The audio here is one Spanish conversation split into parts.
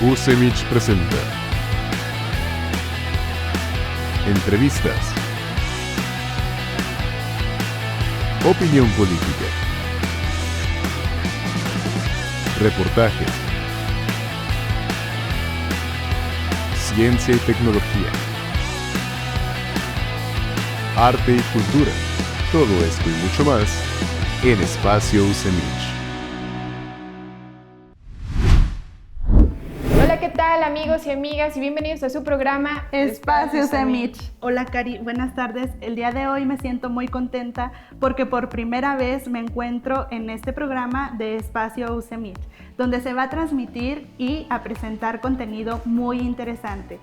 UCEMICH presenta entrevistas, opinión política, reportajes, ciencia y tecnología, arte y cultura, todo esto y mucho más en Espacio UCEMICH. Hola, ¿qué tal amigos y amigas? Y bienvenidos a su programa Espacio UCEMICH. Hola Cari, buenas tardes. El día de hoy me siento muy contenta porque por primera vez me encuentro en este programa de Espacio UCEMICH, donde se va a transmitir y a presentar contenido muy interesante.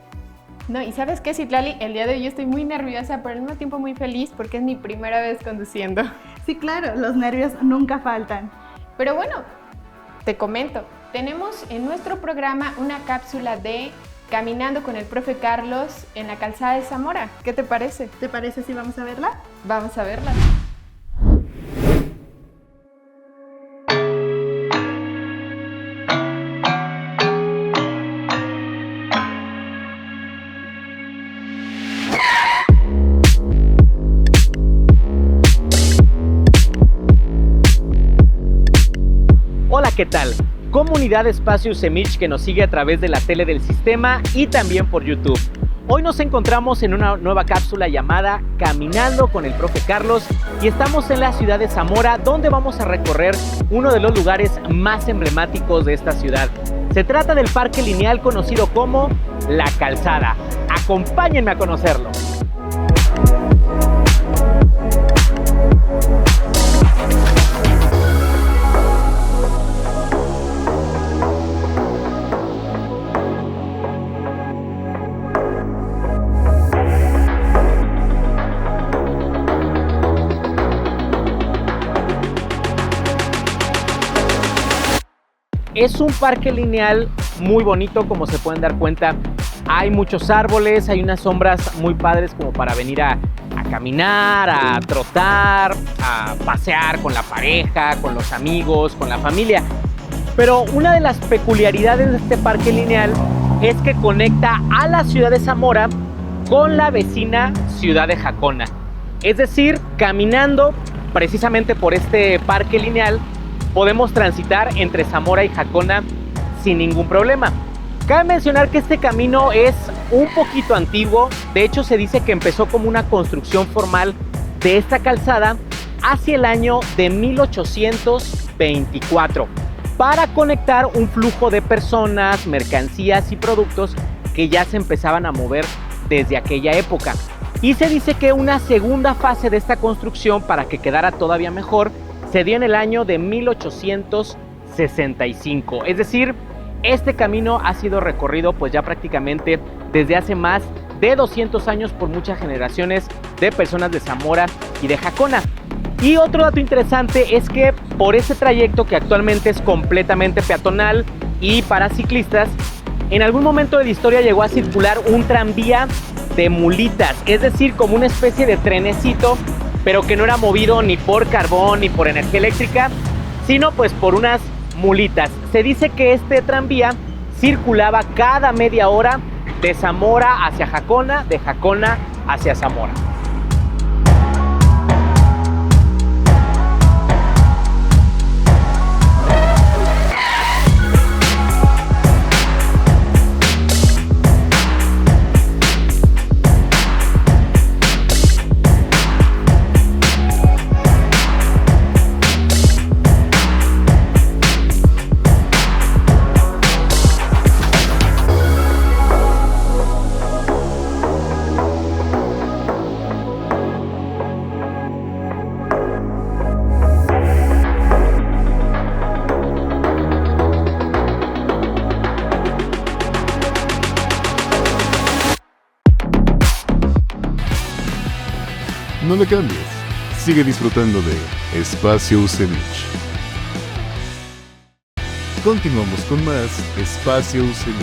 No, y ¿sabes qué, Citlali? El día de hoy estoy muy nerviosa, pero al mismo tiempo muy feliz porque es mi primera vez conduciendo. Sí, claro, los nervios nunca faltan. Pero bueno, te comento, tenemos en nuestro programa una cápsula de Caminando con el Profe Carlos en la calzada de Zamora. ¿Qué te parece? ¿Te parece si vamos a verla? Vamos a verla. Hola, ¿qué tal? Comunidad Espacio UCEMICH que nos sigue a través de la tele del sistema y también por YouTube. Hoy nos encontramos en una nueva cápsula llamada Caminando con el Profe Carlos y estamos en la ciudad de Zamora, donde vamos a recorrer uno de los lugares más emblemáticos de esta ciudad. Se trata del parque lineal conocido como La Calzada. Acompáñenme a conocerlo. Es un parque lineal muy bonito, como se pueden dar cuenta. Hay muchos árboles, hay unas sombras muy padres como para venir a caminar, a trotar, a pasear con la pareja, con los amigos, con la familia. Pero una de las peculiaridades de este parque lineal es que conecta a la ciudad de Zamora con la vecina ciudad de Jacona. Es decir, caminando precisamente por este parque lineal, podemos transitar entre Zamora y Jacona sin ningún problema. Cabe mencionar que este camino es un poquito antiguo. De hecho, se dice que empezó como una construcción formal de esta calzada hacia el año de 1824 para conectar un flujo de personas, mercancías y productos que ya se empezaban a mover desde aquella época. Y se dice que una segunda fase de esta construcción, para que quedara todavía mejor, se dio en el año de 1865. Es decir, este camino ha sido recorrido pues ya prácticamente desde hace más de 200 años por muchas generaciones de personas de Zamora y de Jacona. Y otro dato interesante es que por ese trayecto, que actualmente es completamente peatonal y para ciclistas, en algún momento de la historia llegó a circular un tranvía de mulitas, es decir, como una especie de trenecito, pero que no era movido ni por carbón ni por energía eléctrica, sino pues por unas mulitas. Se dice que este tranvía circulaba cada media hora de Zamora hacia Jacona, de Jacona hacia Zamora. No le cambies, sigue disfrutando de Espacio UCEMICH. Continuamos con más Espacio UCEMICH.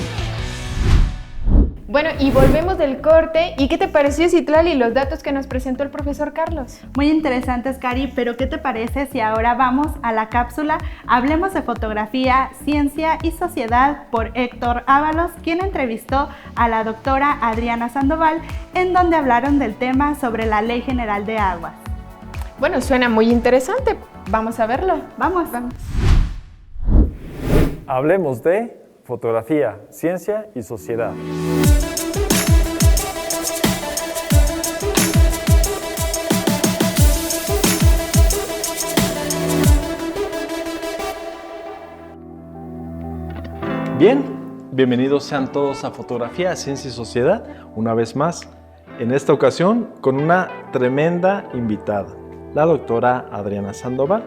Bueno, y volvemos del corte. ¿Y qué te pareció, Citlali, los datos que nos presentó el profesor Carlos? Muy interesantes, Cari, pero ¿qué te parece si ahora vamos a la cápsula Hablemos de Fotografía, Ciencia y Sociedad por Héctor Ábalos, quien entrevistó a la doctora Adriana Sandoval, en donde hablaron del tema sobre la Ley General de Aguas? Bueno, suena muy interesante. Vamos a verlo. Vamos. Hablemos de fotografía, ciencia y sociedad. Bien, bienvenidos sean todos a Fotografía, Ciencia y Sociedad, una vez más, en esta ocasión con una tremenda invitada, la doctora Adriana Sandoval.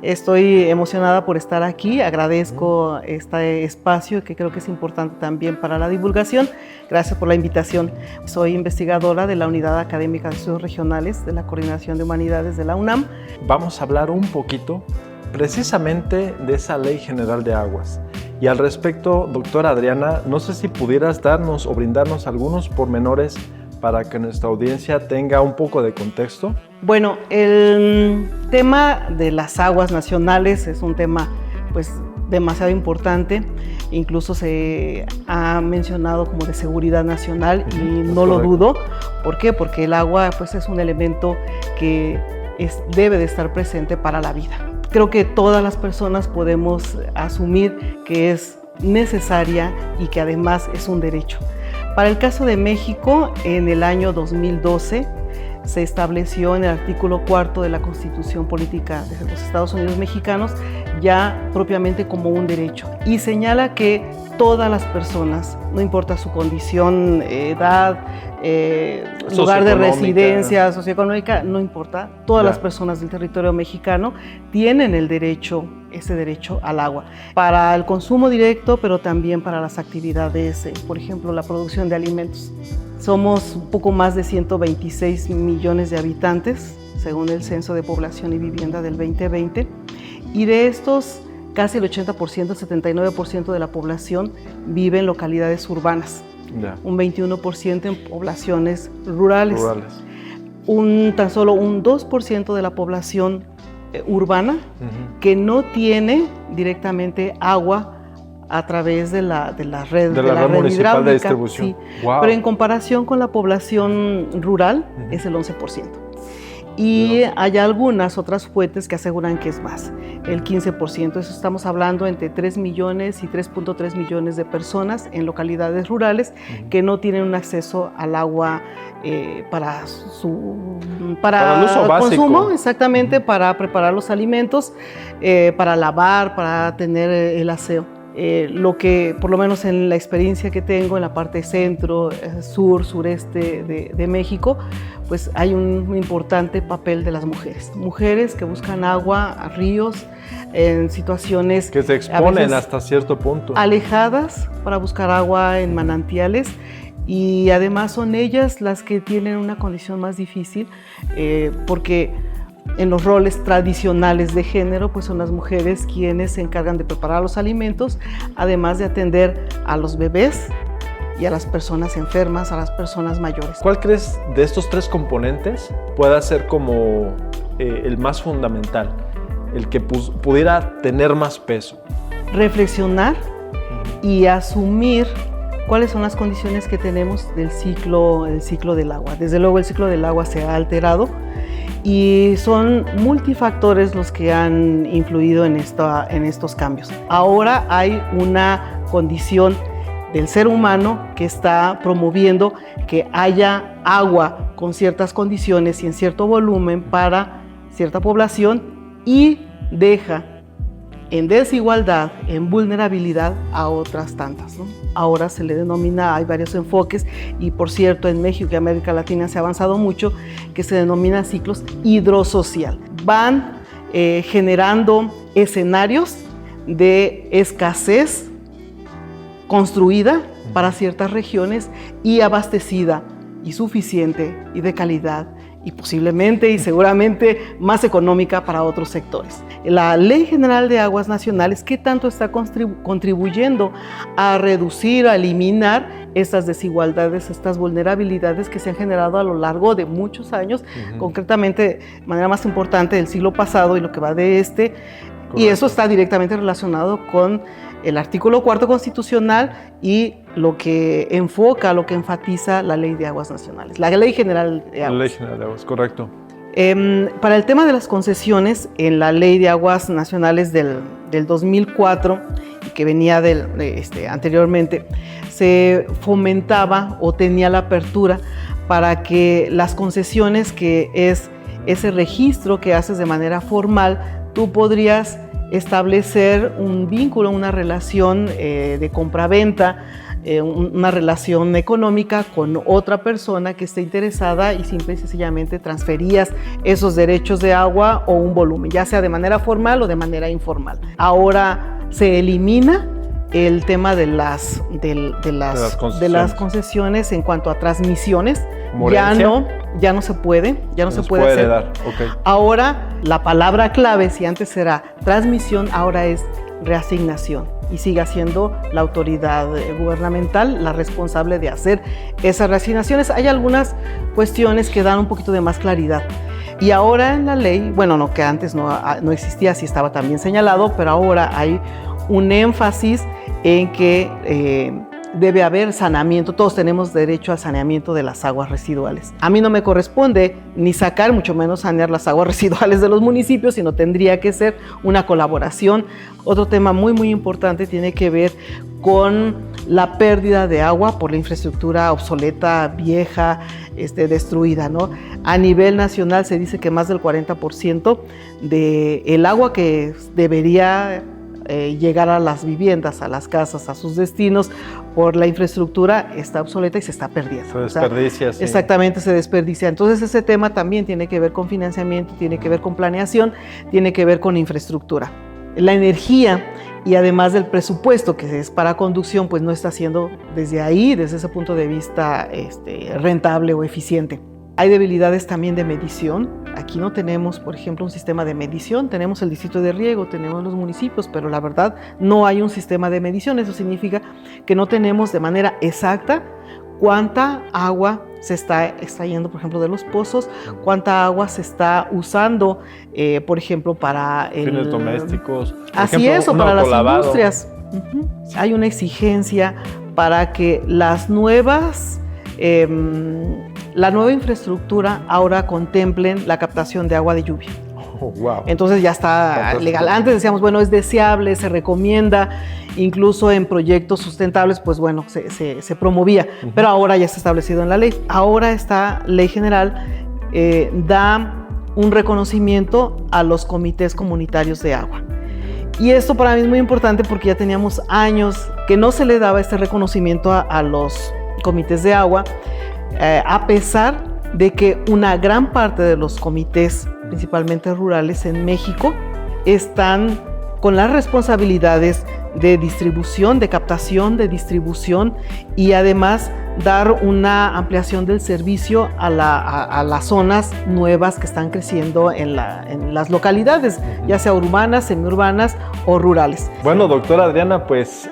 Estoy emocionada por estar aquí, agradezco este espacio que creo que es importante también para la divulgación. Gracias por la invitación. Soy investigadora de la Unidad Académica de Estudios Regionales de la Coordinación de Humanidades de la UNAM. Vamos a hablar un poquito precisamente de esa Ley General de Aguas. Y al respecto, doctora Adriana, no sé si pudieras darnos o brindarnos algunos pormenores para que nuestra audiencia tenga un poco de contexto. Bueno, el tema de las aguas nacionales es un tema pues demasiado importante, incluso se ha mencionado como de seguridad nacional y no lo dudo. ¿Por qué? Porque el agua pues es un elemento que debe de estar presente para la vida. Creo que todas las personas podemos asumir que es necesaria y que además es un derecho. Para el caso de México, en el año 2012 se estableció en el artículo 4 de la Constitución Política de los Estados Unidos Mexicanos ya propiamente como un derecho y señala que todas las personas, no importa su condición, edad, lugar de residencia, socioeconómica, no importa, todas las personas del territorio mexicano tienen el derecho, ese derecho al agua, para el consumo directo, pero también para las actividades, por ejemplo, la producción de alimentos. Somos un poco más de 126 millones de habitantes, según el Censo de Población y Vivienda del 2020, y de estos casi el 80%, el 79% de la población vive en localidades urbanas, un 21% en poblaciones rurales. Tan solo un 2% de la población urbana que no tiene directamente agua a través de la red municipal de distribución. Sí. Wow. Pero en comparación con la población rural es el 11%. Y hay algunas otras fuentes que aseguran que es más, el 15%. Eso estamos hablando entre 3 millones y 3.3 millones de personas en localidades rurales que no tienen un acceso al agua para el uso básico. Consumo, exactamente, para preparar los alimentos, para lavar, para tener el aseo. Lo que, por lo menos en la experiencia que tengo en la parte centro, sur, sureste de México, pues hay un importante papel de las mujeres que buscan agua a ríos, en situaciones que se exponen hasta cierto punto, alejadas para buscar agua en manantiales, y además son ellas las que tienen una condición más difícil porque en los roles tradicionales de género, pues son las mujeres quienes se encargan de preparar los alimentos, además de atender a los bebés y a las personas enfermas, a las personas mayores. ¿Cuál crees de estos tres componentes pueda ser como el más fundamental, el que pudiera tener más peso? Reflexionar y asumir cuáles son las condiciones que tenemos del ciclo del agua. Desde luego el ciclo del agua se ha alterado y son multifactores los que han influido en estos cambios. Ahora hay una condición del ser humano que está promoviendo que haya agua con ciertas condiciones y en cierto volumen para cierta población y deja en desigualdad, en vulnerabilidad a otras tantas, ¿no? Ahora se le denomina, hay varios enfoques, y por cierto en México y América Latina se ha avanzado mucho, que se denomina ciclos hidrosocial. Van generando escenarios de escasez construida para ciertas regiones y abastecida y suficiente y de calidad y posiblemente y seguramente más económica para otros sectores. La Ley General de Aguas Nacionales, ¿qué tanto está contribuyendo a reducir, a eliminar estas desigualdades, estas vulnerabilidades que se han generado a lo largo de muchos años, concretamente de manera más importante del siglo pasado y lo que va de este? Correcto. Y eso está directamente relacionado con el artículo 4 constitucional y lo que enfoca, lo que enfatiza la Ley de Aguas Nacionales, la Ley General de Aguas. La Ley General de Aguas, correcto. Para el tema de las concesiones, en la Ley de Aguas Nacionales del 2004, que venía anteriormente, se fomentaba o tenía la apertura para que las concesiones, que es ese registro que haces de manera formal, tú podrías establecer un vínculo, una relación de compra-venta, una relación económica con otra persona que esté interesada y simple y sencillamente transferías esos derechos de agua o un volumen, ya sea de manera formal o de manera informal. Ahora se elimina el tema de las concesiones en cuanto a transmisiones. Ya no se puede hacer. Okay. Ahora la palabra clave, si antes era transmisión, ahora es reasignación, y sigue siendo la autoridad gubernamental la responsable de hacer esas reasignaciones. Hay algunas cuestiones que dan un poquito de más claridad. Y ahora en la ley, bueno, no, que antes no existía, sí estaba también señalado, pero ahora hay un énfasis en que debe haber saneamiento. Todos tenemos derecho al saneamiento de las aguas residuales. A mí no me corresponde ni sacar, mucho menos sanear las aguas residuales de los municipios, sino tendría que ser una colaboración. Otro tema muy, muy importante tiene que ver con la pérdida de agua por la infraestructura obsoleta, vieja, destruida, ¿no? A nivel nacional se dice que más del 40% del agua que debería llegar a las viviendas, a las casas, a sus destinos, por la infraestructura está obsoleta y se está perdiendo. Se desperdicia, sí. Exactamente, se desperdicia. Entonces ese tema también tiene que ver con financiamiento, tiene que ver con planeación, tiene que ver con infraestructura. La energía y además del presupuesto que es para conducción, pues no está siendo desde ese punto de vista rentable o eficiente. Hay debilidades también de medición. Aquí no tenemos, por ejemplo, un sistema de medición. Tenemos el distrito de riego, tenemos los municipios, pero la verdad no hay un sistema de medición. Eso significa que no tenemos de manera exacta cuánta agua se está extrayendo, por ejemplo, de los pozos, cuánta agua se está usando, por ejemplo, para fines domésticos. Así es, o para las industrias. Hay una exigencia para que la nueva infraestructura ahora contemplen la captación de agua de lluvia. Oh, wow. Entonces ya está legal. Antes decíamos, bueno, es deseable, se recomienda, incluso en proyectos sustentables, pues bueno, se promovía, pero ahora ya está establecido en la ley. Ahora esta ley general da un reconocimiento a los comités comunitarios de agua. Y esto para mí es muy importante porque ya teníamos años que no se le daba este reconocimiento a los comités de agua, a pesar de que una gran parte de los comités, principalmente rurales en México, están con las responsabilidades de distribución, de captación, de distribución y además dar una ampliación del servicio a las zonas nuevas que están creciendo en las localidades, ya sea urbanas, semiurbanas o rurales. Bueno, doctora Adriana, pues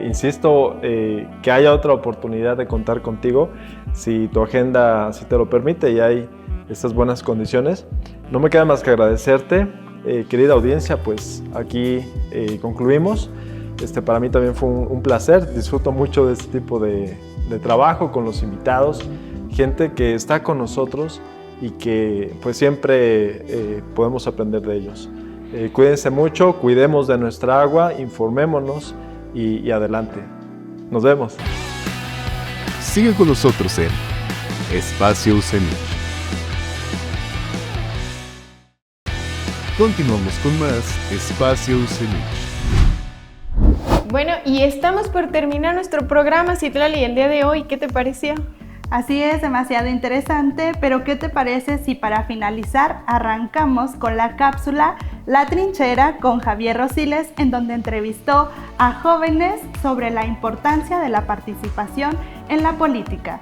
insisto que haya otra oportunidad de contar contigo, si tu agenda si te lo permite y hay estas buenas condiciones. No me queda más que agradecerte. Querida audiencia, pues aquí concluimos. Para mí también fue un placer. Disfruto mucho de este tipo de trabajo con los invitados, gente que está con nosotros y que pues siempre podemos aprender de ellos. Cuídense mucho, cuidemos de nuestra agua, informémonos y adelante. Nos vemos. Sigue con nosotros en Espacio UCEMIC. Continuamos con más Espacio UCEMIC. Bueno, y estamos por terminar nuestro programa, Citlali, el día de hoy. ¿Qué te pareció? Así es, demasiado interesante, pero ¿qué te parece si para finalizar arrancamos con la cápsula La Trinchera con Javier Rosiles, en donde entrevistó a jóvenes sobre la importancia de la participación en la política?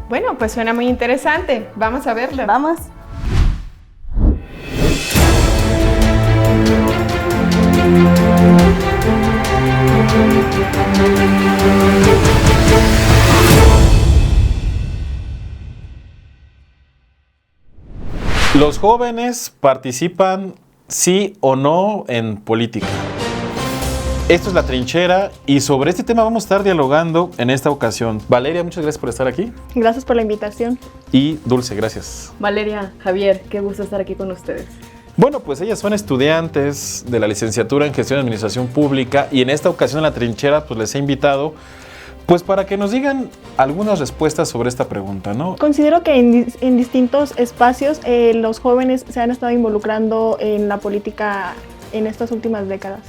Bueno, pues suena muy interesante. Vamos a verlo. Vamos. ¿Los jóvenes participan sí o no en política? Esto es La Trinchera y sobre este tema vamos a estar dialogando en esta ocasión. Valeria, muchas gracias por estar aquí. Gracias por la invitación. Y Dulce, gracias. Valeria, Javier, qué gusto estar aquí con ustedes. Bueno, pues ellas son estudiantes de la licenciatura en Gestión y Administración Pública y en esta ocasión en La Trinchera pues les he invitado pues para que nos digan algunas respuestas sobre esta pregunta, ¿no? Considero que en distintos espacios los jóvenes se han estado involucrando en la política en estas últimas décadas.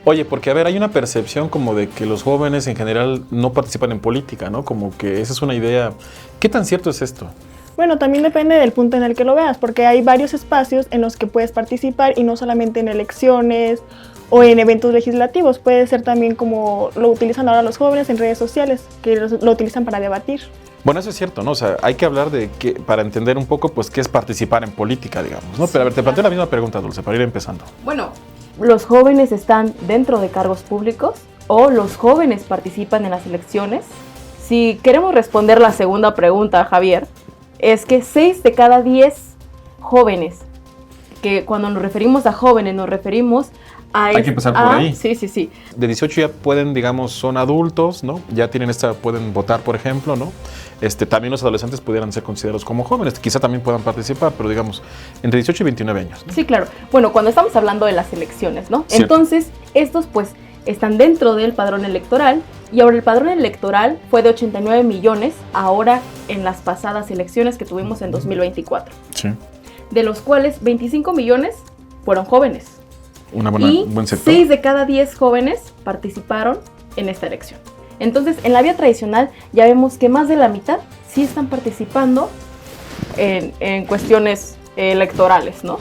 Oye, porque a ver, hay una percepción como de que los jóvenes en general no participan en política, ¿no? Como que esa es una idea. ¿Qué tan cierto es esto? Bueno, también depende del punto en el que lo veas, porque hay varios espacios en los que puedes participar y no solamente en elecciones o en eventos legislativos, puede ser también como lo utilizan ahora los jóvenes en redes sociales, que lo utilizan para debatir. Bueno, eso es cierto, ¿no? O sea, hay que hablar de que, para entender un poco, pues, qué es participar en política, digamos, ¿no? Pero a ver, te planteo la misma pregunta, Dulce, para ir empezando. Bueno, ¿los jóvenes están dentro de cargos públicos o los jóvenes participan en las elecciones? Si queremos responder la segunda pregunta, Javier, es que 6 de cada 10 jóvenes, que cuando nos referimos a jóvenes nos referimos a... Hay que empezar por ahí. Sí. De 18 ya pueden, digamos, son adultos, ¿no? Ya tienen pueden votar, por ejemplo, ¿no? También los adolescentes pudieran ser considerados como jóvenes, quizá también puedan participar, pero digamos, entre 18 y 29 años, ¿no? Sí, claro. Bueno, cuando estamos hablando de las elecciones, ¿no? Cierto. Entonces, estos pues están dentro del padrón electoral y ahora el padrón electoral fue de 89 millones ahora en las pasadas elecciones que tuvimos en 2024. Sí. De los cuales 25 millones fueron jóvenes. Un buen sector. 6 de cada 10 jóvenes participaron en esta elección. Entonces, en la vía tradicional ya vemos que más de la mitad sí están participando en cuestiones electorales, ¿no?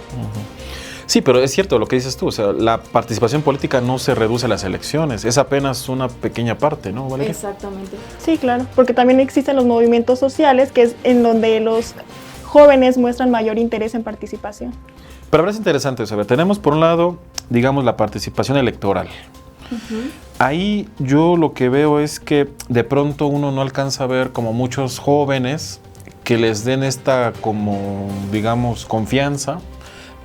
Sí, pero es cierto lo que dices tú, o sea, la participación política no se reduce a las elecciones, es apenas una pequeña parte, ¿no, Valeria? Exactamente. Sí, claro, porque también existen los movimientos sociales, que es en donde los jóvenes muestran mayor interés en participación. Pero ahora es interesante, o sea, tenemos por un lado, digamos, la participación electoral. Ahí yo lo que veo es que de pronto uno no alcanza a ver como muchos jóvenes que les den esta como, digamos, confianza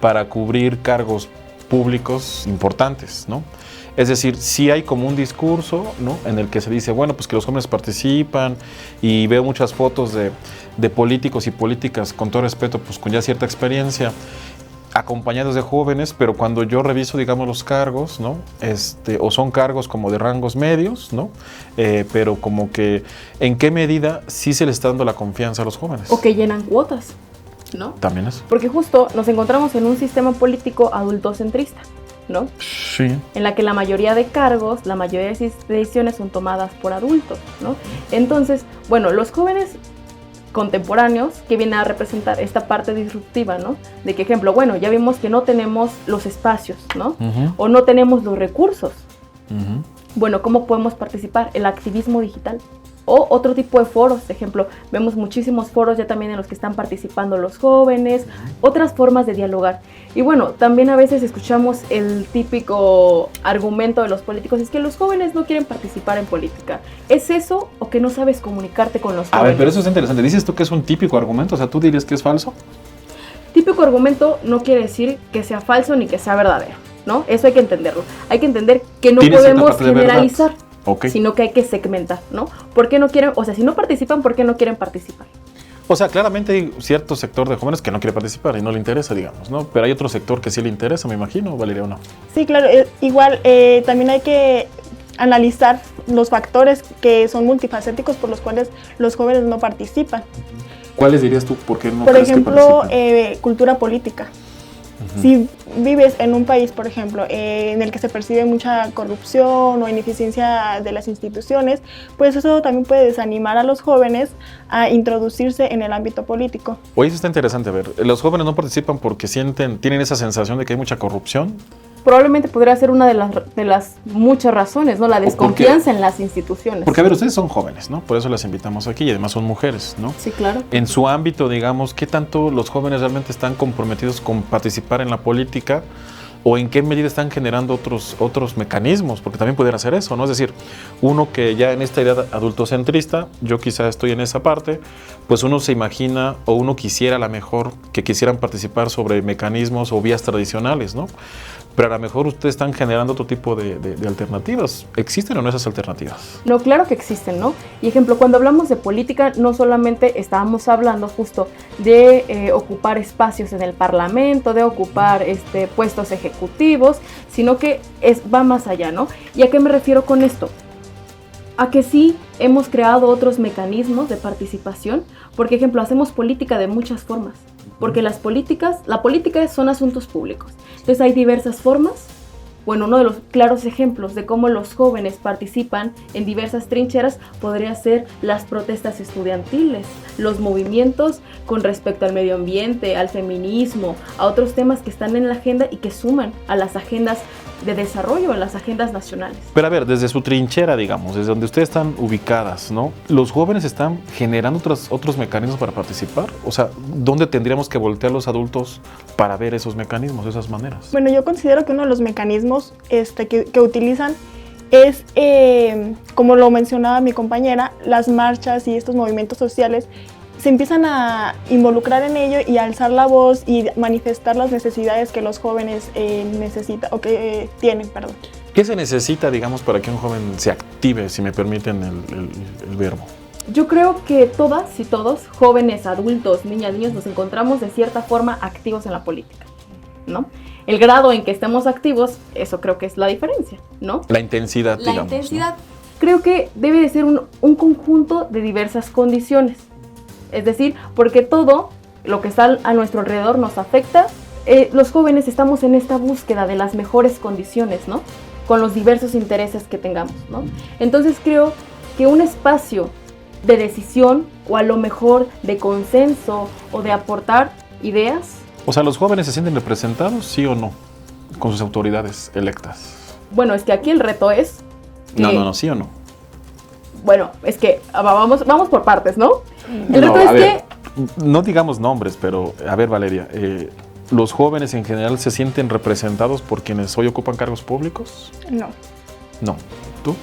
para cubrir cargos públicos importantes, ¿no? Es decir, sí hay como un discurso, ¿no? En el que se dice, bueno, pues que los jóvenes participan y veo muchas fotos de políticos y políticas, con todo respeto, pues con ya cierta experiencia, acompañados de jóvenes, pero cuando yo reviso, digamos, los cargos, ¿no? O son cargos como de rangos medios, ¿no? Pero como que, ¿en qué medida sí se les está dando la confianza a los jóvenes? O que llenan cuotas, ¿no? También eso. Porque justo nos encontramos en un sistema político adultocentrista, ¿no? Sí. En la que la mayoría de cargos, la mayoría de decisiones son tomadas por adultos, ¿no? Entonces, bueno, los jóvenes contemporáneos que vienen a representar esta parte disruptiva, ¿no? De que, ejemplo, bueno, ya vimos que no tenemos los espacios, ¿no? O no tenemos los recursos. Bueno, ¿cómo podemos participar? El activismo digital. O otro tipo de foros, de ejemplo, vemos muchísimos foros ya también en los que están participando los jóvenes, otras formas de dialogar. Y bueno, también a veces escuchamos el típico argumento de los políticos, es que los jóvenes no quieren participar en política. ¿Es eso o que no sabes comunicarte con los jóvenes? A ver, pero eso es interesante. ¿Dices tú que es un típico argumento? O sea, ¿tú dirías que es falso? Típico argumento no quiere decir que sea falso ni que sea verdadero, ¿no? Eso hay que entenderlo. Hay que entender que no podemos generalizar. Okay. Sino que hay que segmentar, ¿no? ¿Por qué no quieren? O sea, si no participan, ¿por qué no quieren participar? O sea, claramente hay cierto sector de jóvenes que no quiere participar y no le interesa, digamos, ¿no? Pero hay otro sector que sí le interesa, me imagino, Valeria, ¿o no? Sí, claro. Igual también hay que analizar los factores que son multifacéticos por los cuales los jóvenes no participan. ¿Cuáles dirías tú? ¿Por qué no Por crees ejemplo, que participan? cultura política. Si vives en un país, por ejemplo, en el que se percibe mucha corrupción o ineficiencia de las instituciones, pues eso también puede desanimar a los jóvenes a introducirse en el ámbito político. Oye, eso está interesante. A ver, ¿los jóvenes no participan porque tienen esa sensación de que hay mucha corrupción? probablemente podría ser una de las muchas razones, ¿no? La desconfianza en las instituciones. Porque, a ver, ustedes son jóvenes, ¿no? Por eso las invitamos aquí y además son mujeres, ¿no? Sí, claro. En su ámbito, digamos, ¿qué tanto los jóvenes realmente están comprometidos con participar en la política? ¿O en qué medida están generando otros mecanismos? Porque también pueden hacer eso, ¿no? Es decir, uno que ya en esta idea adultocentrista, yo quizá estoy en esa parte, pues uno se imagina o uno quisiera a lo mejor que quisieran participar sobre mecanismos o vías tradicionales, ¿no? Pero a lo mejor ustedes están generando otro tipo de alternativas. ¿Existen o no esas alternativas? No, claro que existen, ¿no? Y ejemplo, cuando hablamos de política, no solamente estábamos hablando justo de ocupar espacios en el Parlamento, de ocupar puestos ejecutivos, sino que va más allá, ¿no? ¿Y a qué me refiero con esto? A que sí hemos creado otros mecanismos de participación, porque, ejemplo, hacemos política de muchas formas, porque la política son asuntos públicos. Entonces hay diversas formas. Bueno, uno de los claros ejemplos de cómo los jóvenes participan en diversas trincheras podría ser las protestas estudiantiles, los movimientos con respecto al medio ambiente, al feminismo, a otros temas que están en la agenda y que suman a las agendas de desarrollo, a las agendas nacionales. Pero a ver, desde su trinchera, digamos, desde donde ustedes están ubicadas, ¿no? ¿Los jóvenes están generando otros mecanismos para participar? O sea, ¿dónde tendríamos que voltear los adultos para ver esos mecanismos, esas maneras? Bueno, yo considero que uno de los mecanismos que utilizan es, como lo mencionaba mi compañera, las marchas y estos movimientos sociales se empiezan a involucrar en ello y a alzar la voz y manifestar las necesidades que los jóvenes necesitan o que tienen, perdón. ¿Qué se necesita, digamos, para que un joven se active, si me permiten el verbo? Yo creo que todas y todos, jóvenes, adultos, niñas, niños, nos encontramos de cierta forma activos en la política, ¿no? El grado en que estemos activos, eso creo que es la diferencia, ¿no? La intensidad, digamos. La intensidad, ¿no? Creo que debe de ser un conjunto de diversas condiciones. Es decir, porque todo lo que está a nuestro alrededor nos afecta. Los jóvenes estamos en esta búsqueda de las mejores condiciones, ¿no? Con los diversos intereses que tengamos, ¿no? Entonces creo que un espacio de decisión o a lo mejor de consenso o de aportar ideas. O sea, ¿los jóvenes se sienten representados, sí o no, con sus autoridades electas? Bueno, es que aquí el reto es que, No, sí o no. Bueno, es que vamos por partes, ¿no? El reto es que... No digamos nombres, pero a ver, Valeria, ¿los jóvenes en general se sienten representados por quienes hoy ocupan cargos públicos? No. No. ¿Tú?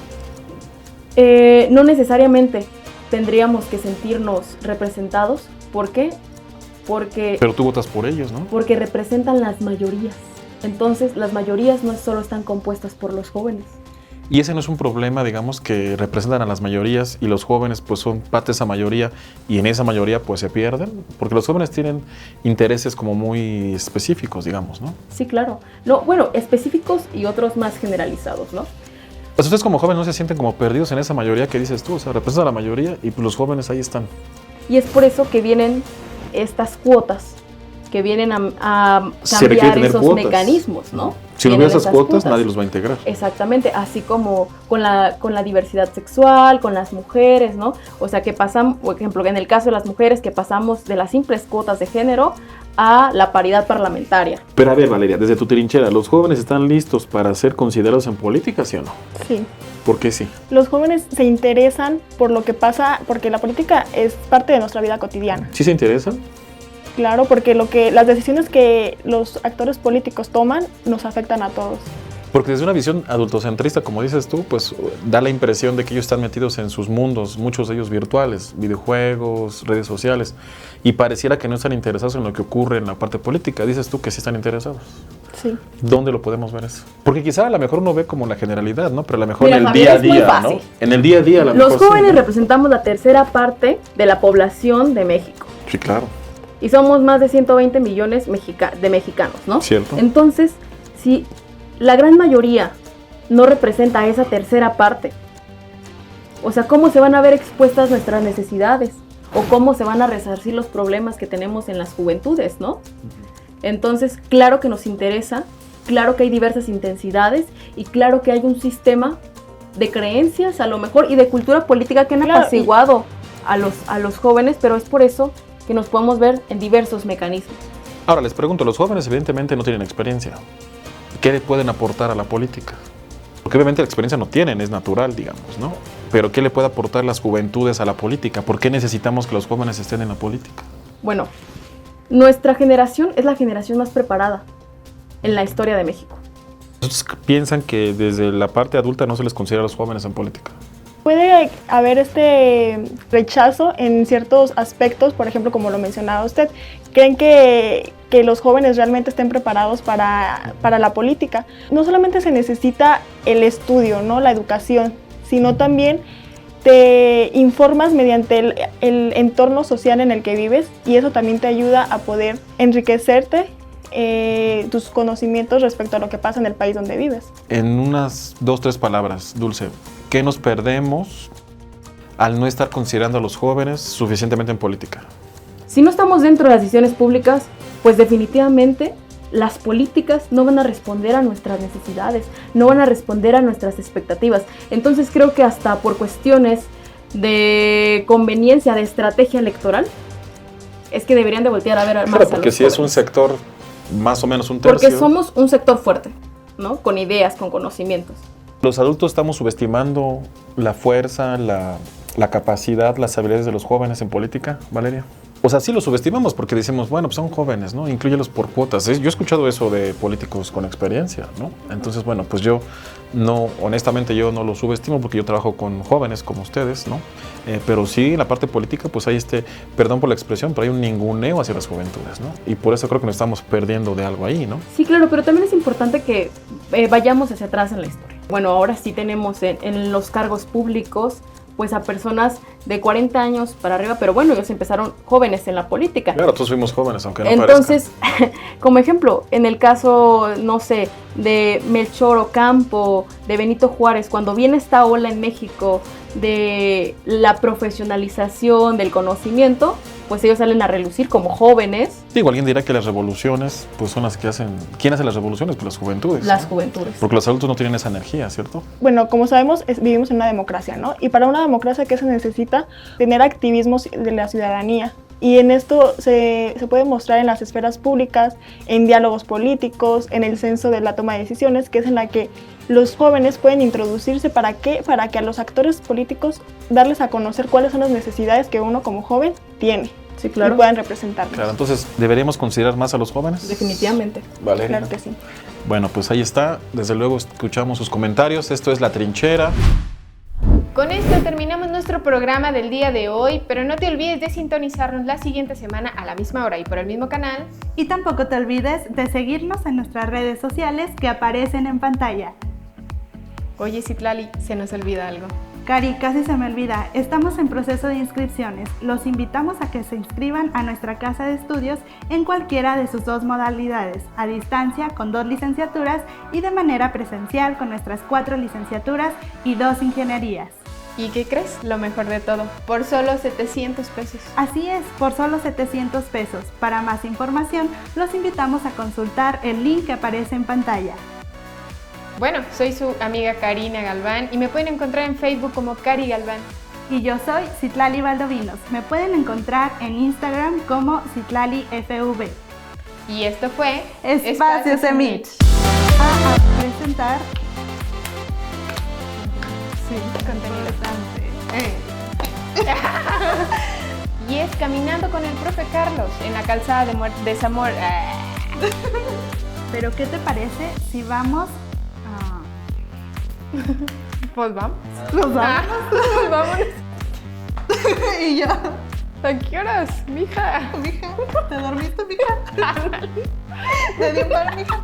No necesariamente tendríamos que sentirnos representados. ¿Por qué? Porque... Pero tú votas por ellos, ¿no? Porque representan las mayorías. Entonces, las mayorías no solo están compuestas por los jóvenes. Y ese no es un problema, digamos, que representan a las mayorías y los jóvenes pues son parte de esa mayoría y en esa mayoría pues se pierden, porque los jóvenes tienen intereses como muy específicos, digamos, ¿no? Sí, claro. No, bueno, específicos y otros más generalizados, ¿no? Pues ustedes como jóvenes no se sienten como perdidos en esa mayoría que dices tú, o sea, representan a la mayoría y pues los jóvenes ahí están. Y es por eso que vienen estas cuotas, que vienen a cambiar esos cuotas. Mecanismos, ¿no? Si no hubiera esas cuotas, nadie los va a integrar. Exactamente, así como con la diversidad sexual, con las mujeres, ¿no? O sea, que pasamos, por ejemplo, en el caso de las mujeres, que pasamos de las simples cuotas de género a la paridad parlamentaria. Pero a ver, Valeria, desde tu trinchera, ¿los jóvenes están listos para ser considerados en política, sí o no? Sí. ¿Por qué sí? Los jóvenes se interesan por lo que pasa, porque la política es parte de nuestra vida cotidiana. ¿Sí se interesan? Claro, porque las decisiones que los actores políticos toman nos afectan a todos. Porque desde una visión adultocentrista, como dices tú, pues da la impresión de que ellos están metidos en sus mundos, muchos de ellos virtuales, videojuegos, redes sociales, y pareciera que no están interesados en lo que ocurre en la parte política. Dices tú que sí están interesados. Sí. ¿Dónde lo podemos ver eso? Porque quizá a lo mejor uno ve como la generalidad, ¿no? Pero a lo mejor Mira, en el Javier, día a es muy día, fácil. ¿no? En el día a día a lo mejor Los jóvenes sí, ¿no? representamos la tercera parte de la población de México. Sí, claro. Y somos más de 120 millones de mexicanos, ¿no? Cierto. Entonces, si la gran mayoría no representa a esa tercera parte, o sea, ¿cómo se van a ver expuestas nuestras necesidades? ¿O cómo se van a resarcir los problemas que tenemos en las juventudes, no? Entonces, claro que nos interesa, claro que hay diversas intensidades y claro que hay un sistema de creencias, a lo mejor, y de cultura política que han apaciguado a los jóvenes, pero es por eso que nos podemos ver en diversos mecanismos. Ahora, les pregunto, los jóvenes evidentemente no tienen experiencia. ¿qué le pueden aportar a la política? Porque obviamente la experiencia no tienen, es natural, digamos, ¿no? Pero ¿qué le puede aportar las juventudes a la política? ¿Por qué necesitamos que los jóvenes estén en la política? Bueno, nuestra generación es la generación más preparada en la historia de México. ¿Ustedes piensan que desde la parte adulta no se les considera a los jóvenes en política? Puede haber este rechazo en ciertos aspectos, por ejemplo, como lo mencionaba usted. ¿Creen que los jóvenes realmente estén preparados para la política? No solamente se necesita el estudio, ¿no? La educación, sino también te informas mediante el entorno social en el que vives, y eso también te ayuda a poder enriquecerte tus conocimientos respecto a lo que pasa en el país donde vives. En unas 2, 3 palabras, Dulce, ¿qué nos perdemos al no estar considerando a los jóvenes suficientemente en política? Si no estamos dentro de las decisiones públicas, pues definitivamente las políticas no van a responder a nuestras necesidades, no van a responder a nuestras expectativas. Entonces creo que hasta por cuestiones de conveniencia, de estrategia electoral, es que deberían de voltear a ver más a los jóvenes. Porque si es un sector, más o menos un tercio. Porque somos un sector fuerte, ¿no? Con ideas, con conocimientos. Los adultos estamos subestimando la fuerza, la capacidad, las habilidades de los jóvenes en política, Valeria. O sea, sí los subestimamos porque decimos, bueno, pues son jóvenes, ¿no? Inclúyelos por cuotas. Yo he escuchado eso de políticos con experiencia, ¿no? Entonces, bueno, pues yo no, honestamente yo no los subestimo porque yo trabajo con jóvenes como ustedes, ¿no? Pero sí, en la parte política, pues hay perdón por la expresión, pero hay un ninguneo hacia las juventudes, ¿no? Y por eso creo que nos estamos perdiendo de algo ahí, ¿no? Sí, claro, pero también es importante que vayamos hacia atrás en la historia. Bueno, ahora sí tenemos en los cargos públicos pues a personas de 40 años para arriba, pero bueno, ellos empezaron jóvenes en la política. Claro, todos fuimos jóvenes, aunque no Entonces, como ejemplo, en el caso, no sé, de Melchor Ocampo, de Benito Juárez, cuando viene esta ola en México de la profesionalización del conocimiento, pues ellos salen a relucir como jóvenes. Digo, alguien dirá que las revoluciones, pues son las que hacen... ¿Quién hace las revoluciones? Pues las juventudes. Las ¿no? juventudes. Porque los adultos no tienen esa energía, ¿cierto? Bueno, como sabemos, vivimos en una democracia, ¿no? Y para una democracia, ¿qué se necesita? Tener activismo de la ciudadanía. Y en esto se puede mostrar en las esferas públicas, en diálogos políticos, en el censo de la toma de decisiones, que es en la que los jóvenes pueden introducirse. ¿Para qué? Para que a los actores políticos darles a conocer cuáles son las necesidades que uno como joven tiene. Sí, claro. Y puedan representarlos. Claro, entonces, ¿deberíamos considerar más a los jóvenes? Definitivamente. Valeria. Claro que sí. Bueno, pues ahí está. Desde luego escuchamos sus comentarios. Esto es La Trinchera. Con esto terminamos nuestro programa del día de hoy, pero no te olvides de sintonizarnos la siguiente semana a la misma hora y por el mismo canal. Y tampoco te olvides de seguirnos en nuestras redes sociales que aparecen en pantalla. Oye, Citlali, se nos olvida algo. Cari, casi se me olvida, estamos en proceso de inscripciones. Los invitamos a que se inscriban a nuestra casa de estudios en cualquiera de sus 2 modalidades, a distancia con 2 licenciaturas y de manera presencial con nuestras 4 licenciaturas y 2 ingenierías. ¿Y qué crees? Lo mejor de todo, por solo 700 pesos. Así es, por solo 700 pesos. Para más información, los invitamos a consultar el link que aparece en pantalla. Bueno, soy su amiga Karina Galván y me pueden encontrar en Facebook como Cari Galván. Y yo soy Citlali Valdovinos. Me pueden encontrar en Instagram como CitlallyFV. Y esto fue Espacio Semich. A presentar contenido y es Caminando con el Profe Carlos en la calzada de Zamora. Pero ¿qué te parece si vamos a... Pues vamos. ¿Nos vamos? Pues vámonos. Y yo... ¿A qué horas, mija? Mija, ¿te dormiste, mija? ¿Te dio mal, mija?